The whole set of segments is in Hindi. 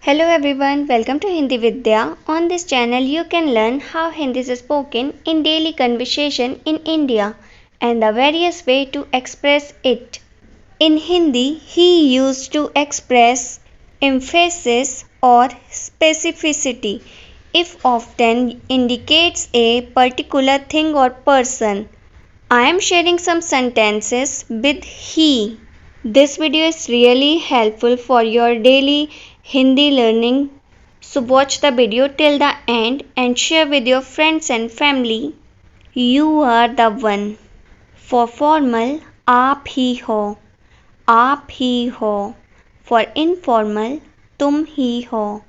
Hello everyone, welcome to Hindi Vidya. On this channel, you can learn how Hindi is spoken in daily conversation in India and the various way to express it. In Hindi, he used to express emphasis or specificity if often indicates a particular thing or person. I am sharing some sentences with he. This video is really helpful for your daily Hindi learning. So watch the video till the end and share with your friends and family. You are the one. For formal, आप ही हो. आप ही हो. For informal, तुम ही हो.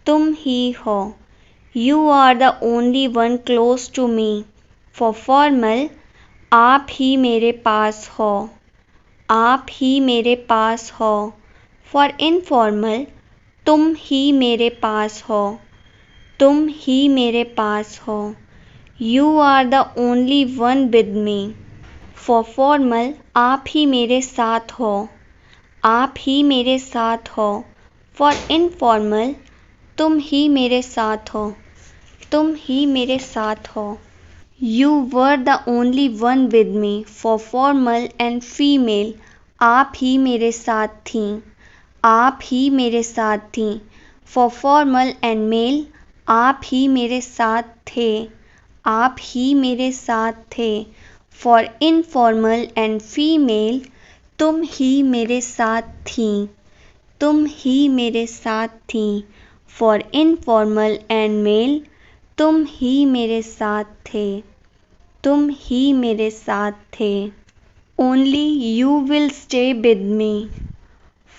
तुम ही हो. You are the only one close to me. For formal, आप ही मेरे पास हो. आप ही मेरे पास हो. For informal, तुम ही मेरे पास हो. तुम ही मेरे पास हो. You are the only one with me. For formal, आप ही मेरे साथ हो. आप ही मेरे साथ हो. For informal, तुम ही मेरे साथ हो. तुम ही मेरे साथ हो. You were the only one with me. For formal and female, आप ही मेरे साथ थीं. आप ही मेरे साथ थीं. For formal and male, आप ही मेरे साथ थे. आप ही मेरे साथ थे. For informal and female, तुम ही मेरे साथ थीं. तुम ही मेरे साथ थीं. For informal and male, तुम ही मेरे साथ थे. तुम ही मेरे साथ थे. Only you will stay with me.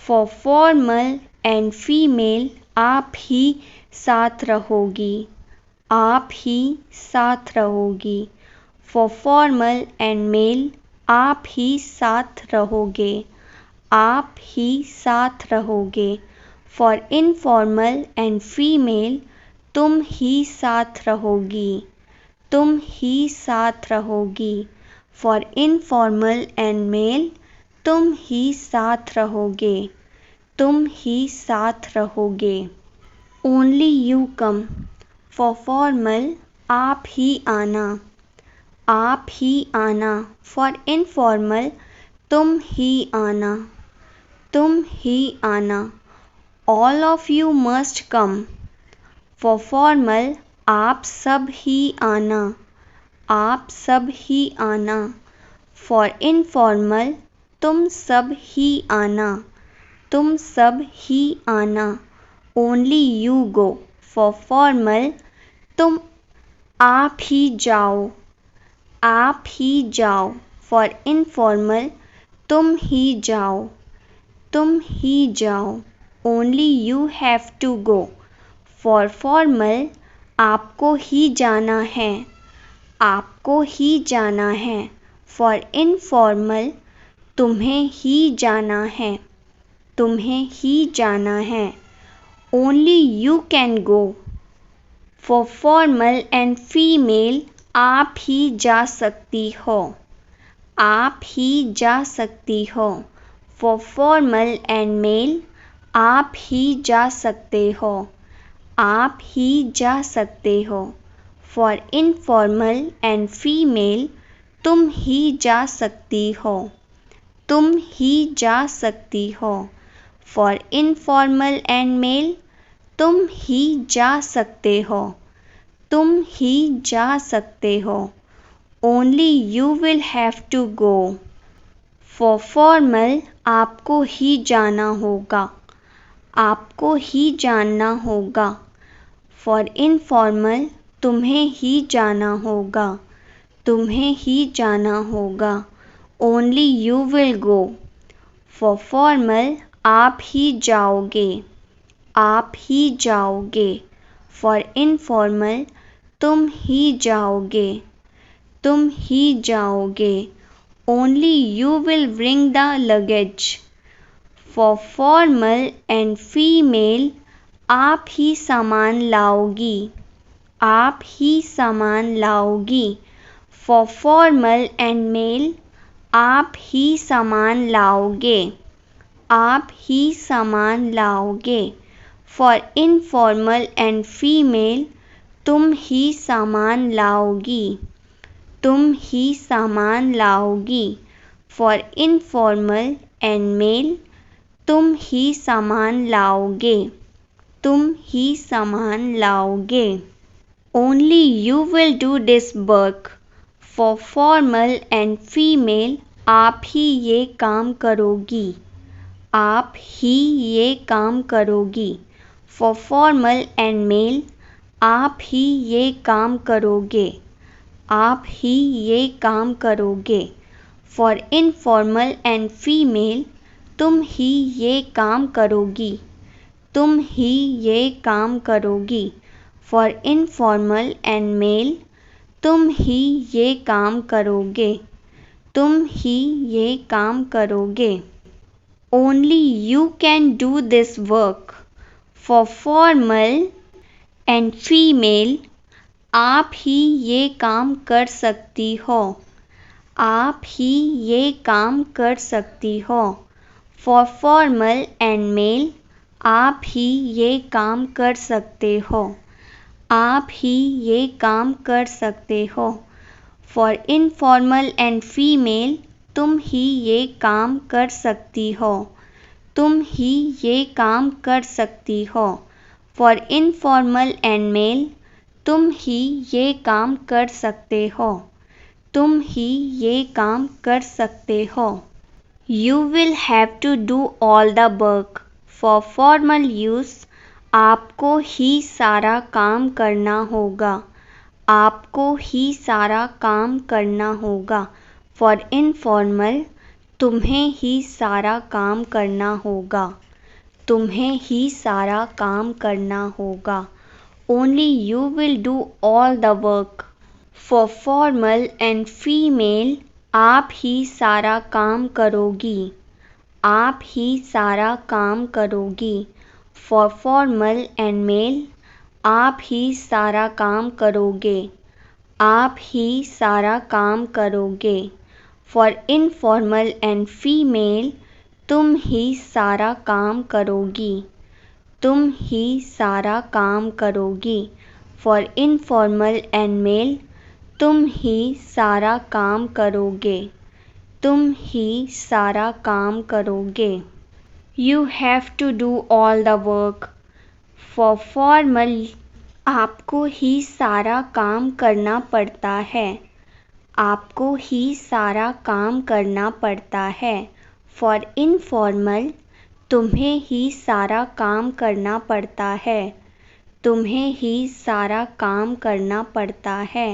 For formal and female, आप ही साथ रहोगी. आप ही साथ रहोगी. For formal and male, आप ही साथ रहोगे. आप ही साथ रहोगे. For informal and female, तुम ही साथ रहोगी. तुम ही साथ रहोगी. For informal and male, तुम ही साथ रहोगे. तुम ही साथ रहोगे. Only you come. For formal, आप ही आना. आप ही आना. For informal, तुम ही आना. तुम ही आना. All of you must come. For formal, आप सब ही आना. आप सब ही आना. For informal, तुम सब ही आना. तुम सब ही आना. Only you go. For formal, तुम आप ही जाओ. आप ही जाओ. For informal, तुम ही जाओ. तुम ही जाओ. Only you have to go. For formal, आपको ही जाना है. आपको ही जाना है. For informal, तुम्हें ही जाना है. तुम्हें ही जाना है. Only you can go. For formal and female, आप ही जा सकती हो. आप ही जा सकती हो. For formal and male, आप ही जा सकते हो. आप ही जा सकते हो. For informal and female, तुम ही जा सकती हो. तुम ही जा सकती हो. For informal and male, तुम ही जा सकते हो. तुम ही जा सकते हो. Only you will have to go. For formal, आपको ही जाना होगा. आपको ही जाना होगा. For informal, तुम्हें ही जाना होगा. तुम्हें ही जाना होगा. Only you will go. For formal, आप ही जाओगे. आप ही जाओगे. For informal, तुम ही जाओगे. तुम ही जाओगे. Only you will bring the luggage. For formal and female, आप ही सामान लाओगी. आप ही सामान लाओगी. For formal and male, आप ही सामान लाओगे. आप ही सामान लाओगे. For informal and female, तुम ही सामान लाओगी, तुम ही सामान लाओगी. For informal and male, तुम ही सामान लाओगे, तुम ही सामान लाओगे. Only you will do this work. For formal and female, आप ही ये काम करोगी, आप ही ये काम करोगी. For formal and male, आप ही ये काम करोगे, आप ही ये काम करोगे. For informal and female, तुम ही ये काम करोगी, तुम ही ये काम करोगी. For informal and male, तुम ही ये काम करोगे, तुम ही ये काम करोगे. Only you can do this work. For formal and female, आप ही ये काम कर सकती हो, आप ही ये काम कर सकती हो. For formal and male, आप ही ये काम कर सकते हो, आप ही ये काम कर सकते हो. For informal and female, तुम ही ये काम कर सकती हो, तुम ही ये काम कर सकती हो. For informal and male, तुम ही ये काम कर सकते हो, तुम ही ये काम कर सकते हो. You will have to do all the work. For formal use, आपको ही सारा काम करना होगा, आपको ही सारा काम करना होगा. For informal, तुम्हें ही सारा काम करना होगा, तुम्हें ही सारा काम करना होगा. Only you will do all the work. For formal and female, आप ही सारा काम करोगी, आप ही सारा काम करोगी. For formal and male, आप ही सारा काम करोगे, आप ही सारा काम करोगे. For informal and female, तुम ही सारा काम करोगी, तुम ही सारा काम करोगी. For informal and male, तुम ही सारा काम करोगे, तुम ही सारा काम करोगे. You have to do all the work. For formal, आपको ही सारा काम करना पड़ता है, आपको ही सारा काम करना पड़ता है. For informal, तुम्हें ही सारा काम करना पड़ता है, तुम्हें ही सारा काम करना पड़ता है.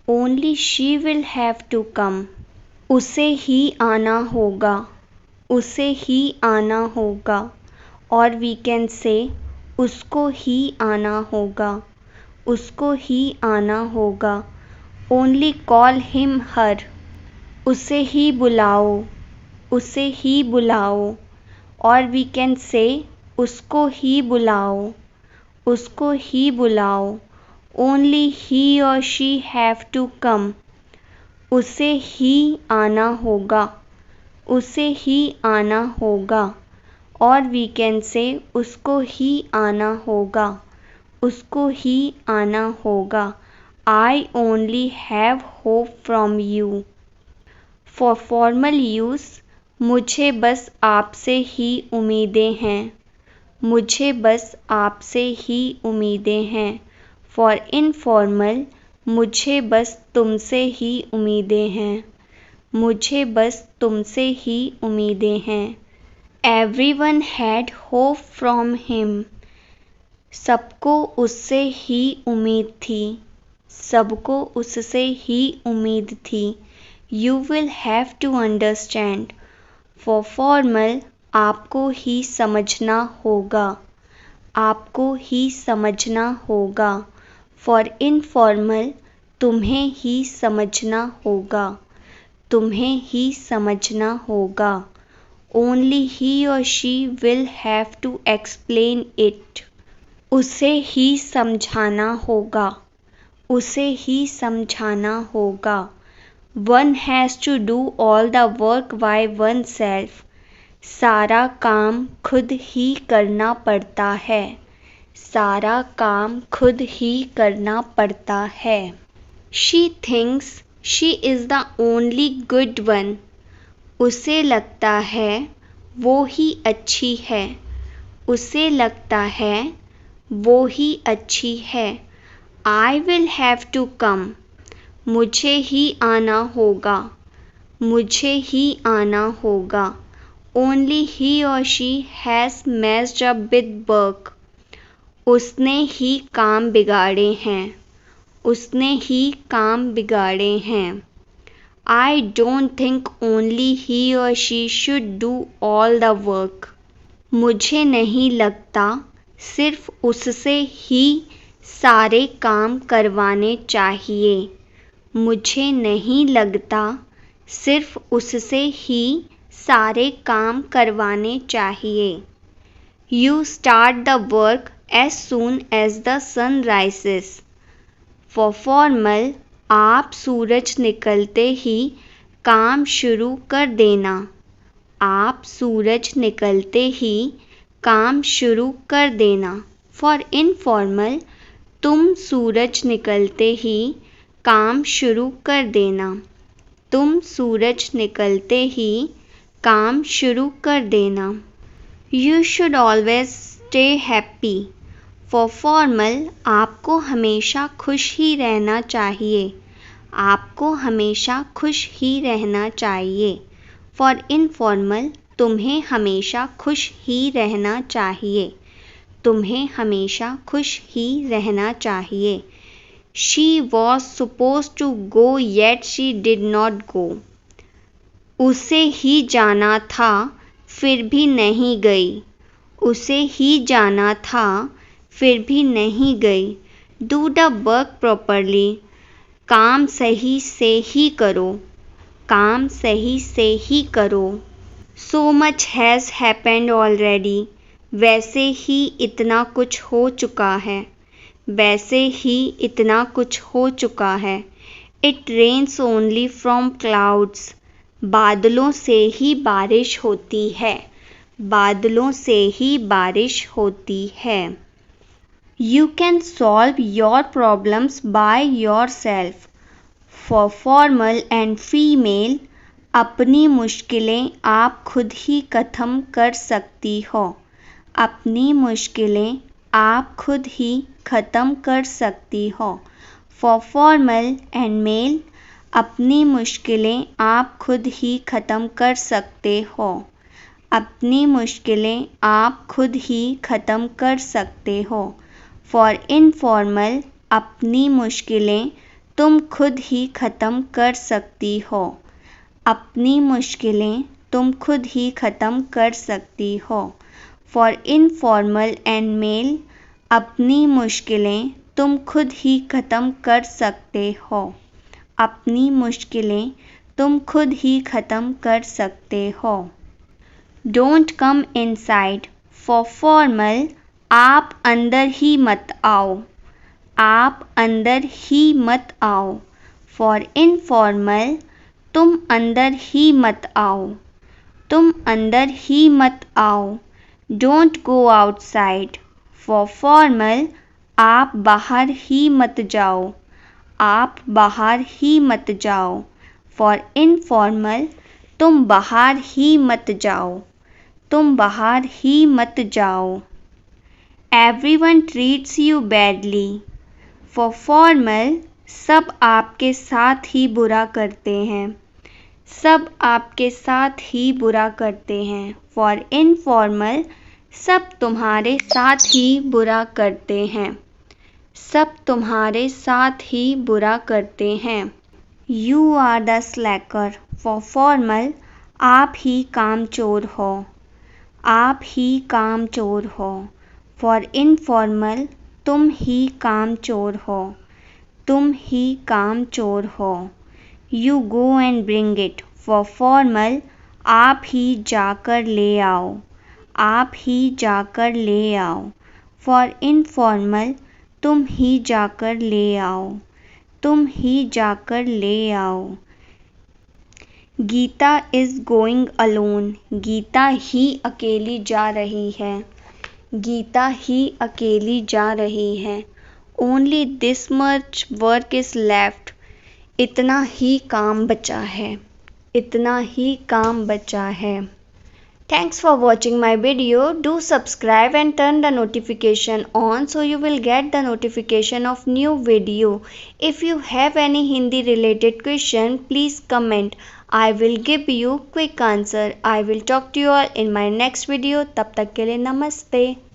Only she will have to come. उसे ही आना होगा, उसे ही आना होगा. और we can say, उसको ही आना होगा, उसको ही आना होगा. Only call him her. उसे ही बुलाओ, उसे ही बुलाओ. और we can say, उसको ही बुलाओ, उसको ही बुलाओ. Only he or she have to come. उसे ही आना होगा, उसे ही आना होगा. और we can say, उसको ही आना होगा, उसको ही आना होगा. I only have hope from you. For formal use, मुझे बस आपसे ही उम्मीदें हैं, मुझे बस आपसे ही उम्मीदें हैं. For informal, मुझे बस तुमसे ही उम्मीदें हैं, मुझे बस तुमसे ही उम्मीदें हैं. Everyone had hope from him. सबको उससे ही उम्मीद थी, सबको उससे ही उम्मीद थी. You will have to understand. For formal, आपको ही समझना होगा, आपको ही समझना होगा. For informal, तुम्हें ही समझना होगा, तुम्हें ही समझना होगा. Only he or she will have to explain it. उसे ही समझाना होगा, उसे ही समझाना होगा. One has to do all the work by oneself. सारा काम खुद ही करना पड़ता है, सारा काम खुद ही करना पड़ता है। She thinks she is the only good one. उसे लगता है वो ही अच्छी है। उसे लगता है वो ही अच्छी है। I will have to come. मुझे ही आना होगा। मुझे ही आना होगा। Only he or she has messed up with work. उसने ही काम बिगाड़े हैं। उसने ही काम बिगाड़े हैं। I don't think only he or she should do all the work. मुझे नहीं लगता सिर्फ उससे ही सारे काम करवाने चाहिए। मुझे नहीं लगता सिर्फ उससे ही सारे काम करवाने चाहिए। You start the work as soon as the sun rises. For formal, आप सूरज निकलते ही काम शुरू कर देना। आप सूरज निकलते ही काम शुरू कर देना। For informal, तुम सूरज निकलते ही काम शुरू कर देना। तुम सूरज निकलते ही काम शुरू कर देना। You should always stay happy. For formal, आपको हमेशा खुश ही रहना चाहिए। आपको हमेशा खुश ही रहना चाहिए। For informal, तुम्हें हमेशा खुश ही रहना चाहिए। तुम्हें हमेशा खुश ही रहना चाहिए। She was supposed to go yet she did not go. उसे ही जाना था फिर भी नहीं गई। उसे ही जाना था फिर भी नहीं गई। Do the work properly. काम सही से ही करो। काम सही से ही करो। So much has happened already. वैसे ही इतना कुछ हो चुका है। वैसे ही इतना कुछ हो चुका है। It rains only from clouds. बादलों से ही बारिश होती है। बादलों से ही बारिश होती है। You can solve your problems by yourself. For formal and female, अपनी मुश्किलें आप खुद ही ख़त्म कर सकती हो। अपनी मुश्किलें आप खुद ही ख़त्म कर सकती हो। For formal and male, अपनी मुश्किलें आप खुद ही ख़त्म कर सकते हो। अपनी मुश्किलें आप खुद ही ख़त्म कर सकते हो। For informal, अपनी मुश्किलें तुम खुद ही ख़त्म कर सकती हो। अपनी मुश्किलें तुम खुद ही ख़त्म कर सकती हो। For informal and male, अपनी मुश्किलें तुम खुद ही ख़त्म कर सकते हो। अपनी मुश्किलें तुम खुद ही ख़त्म कर सकते हो। Don't come inside. For formal, आप अंदर ही मत आओ। आप अंदर ही मत आओ। For informal, तुम अंदर ही मत आओ। तुम अंदर ही मत आओ। Don't go outside. For formal, आप बाहर ही मत जाओ। आप बाहर ही मत जाओ। For informal, तुम बाहर ही मत जाओ। तुम बाहर ही मत जाओ। Everyone treats you badly. For formal, सब आपके साथ ही बुरा करते हैं। सब आपके साथ ही बुरा करते हैं। For informal, सब तुम्हारे साथ ही बुरा करते हैं। सब तुम्हारे साथ ही बुरा करते हैं। You are the slacker. For formal, आप ही कामचोर हो। आप ही कामचोर हो। For informal, तुम ही कामचोर हो। तुम ही कामचोर हो। You go and bring it. For formal, आप ही जाकर ले आओ। आप ही जाकर ले आओ। For informal, तुम ही जाकर ले आओ। तुम ही जाकर ले आओ। Gita is going alone. Gita ही अकेली जा रही है। गीता ही अकेली जा रही है। Only this much work is left. इतना ही काम बचा है। इतना ही काम बचा है। Thanks for watching my video. Do subscribe and turn the notification on so you will get the notification of new video. If you have any Hindi related question, please comment. I will give you quick answer. I will talk to you all in my next video. तब तक के लिए नमस्ते.